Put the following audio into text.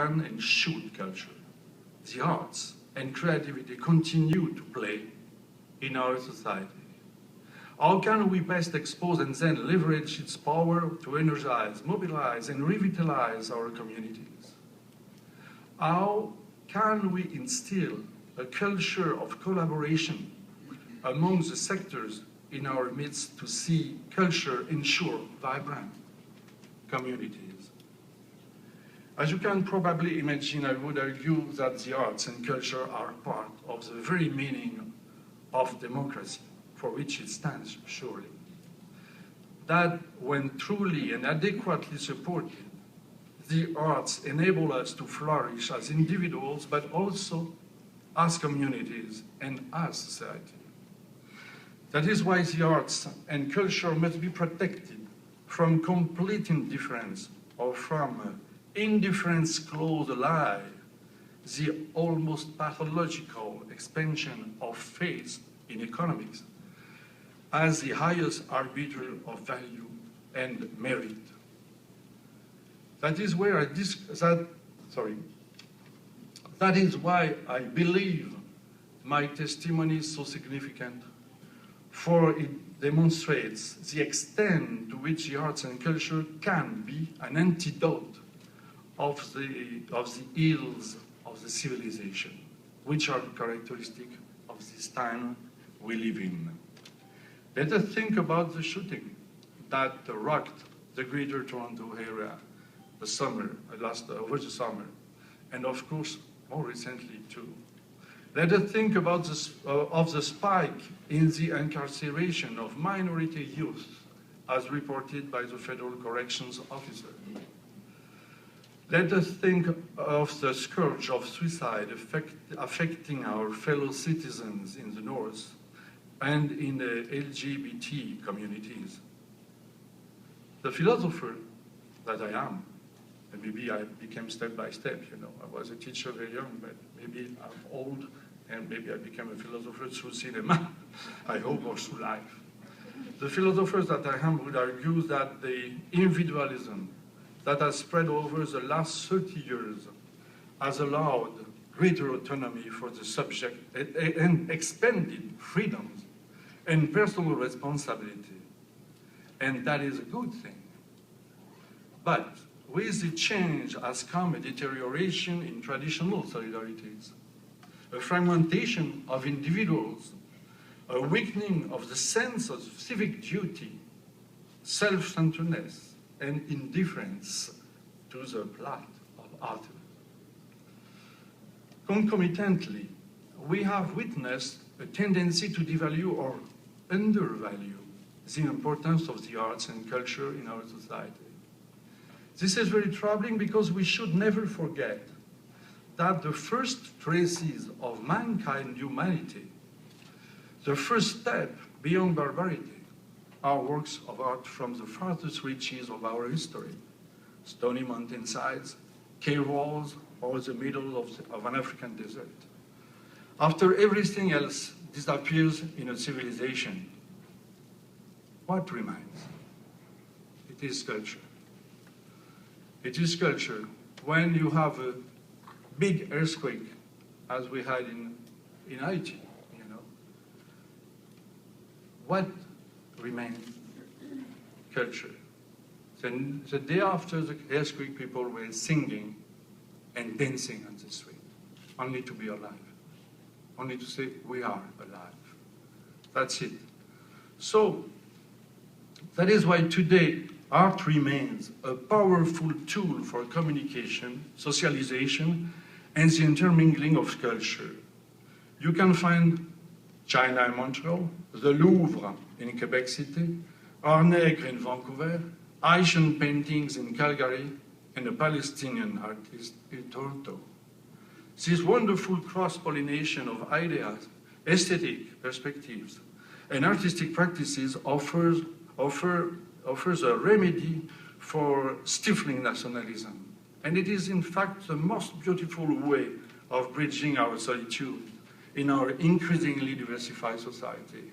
can and should culture, the arts and creativity continue to play in our society? How can we best expose and then leverage its power to energize, mobilize, and revitalize our communities? How can we instill a culture of collaboration among the sectors in our midst to see culture ensure vibrant communities? As you can probably imagine, I would argue that the arts and culture are part of the very meaning of democracy, for which it stands, surely. That when truly and adequately supported, the arts enable us to flourish as individuals, but also as communities and as society. That is why the arts and culture must be protected from complete indifference or from indifference close ally, the almost pathological expansion of faith in economics as the highest arbiter of value and merit. That is where that is why I believe my testimony is so significant, for it demonstrates the extent to which the arts and culture can be an antidote of the ills of the civilization, which are characteristic of this time we live in. Let us think about the shooting that rocked the Greater Toronto area over the summer, and of course, more recently too. Let us think about of the spike in the incarceration of minority youth, as reported by the Federal Corrections Officer. Let us think of the scourge of suicide affecting our fellow citizens in the North and in the LGBT communities. The philosopher that I am, and maybe I became step by step, you know, I was a teacher very young, but maybe I'm old, and maybe I became a philosopher through cinema, I hope, or through life. The philosophers that I am would argue that the individualism that has spread over the last 30 years has allowed greater autonomy for the subject and expanded freedoms and personal responsibility. And that is a good thing. But with the change has come a deterioration in traditional solidarities, a fragmentation of individuals, a weakening of the sense of civic duty, self-centeredness, and indifference to the plight of others. Concomitantly, we have witnessed a tendency to devalue or undervalue the importance of the arts and culture in our society. This is very troubling because we should never forget that the first traces of mankind humanity, the first step beyond barbarity, are works of art from the farthest reaches of our history, stony mountainsides, cave walls, or the middle of an African desert. After everything else disappears in a civilization, what remains? It is culture. It is culture. When you have a big earthquake, as we had in Haiti, you know, what remains? Culture. Then the day after the earthquake, people were singing and dancing on the street, only to be alive, only to say, we are alive. That's it. So, that is why today art remains a powerful tool for communication, socialization, and the intermingling of culture. You can find China in Montreal, the Louvre in Quebec City, Art Negre in Vancouver, Haitian paintings in Calgary, and a Palestinian artist in Toronto. This wonderful cross-pollination of ideas, aesthetic perspectives, and artistic practices offers a remedy for stifling nationalism. And it is in fact the most beautiful way of bridging our solitude in our increasingly diversified society.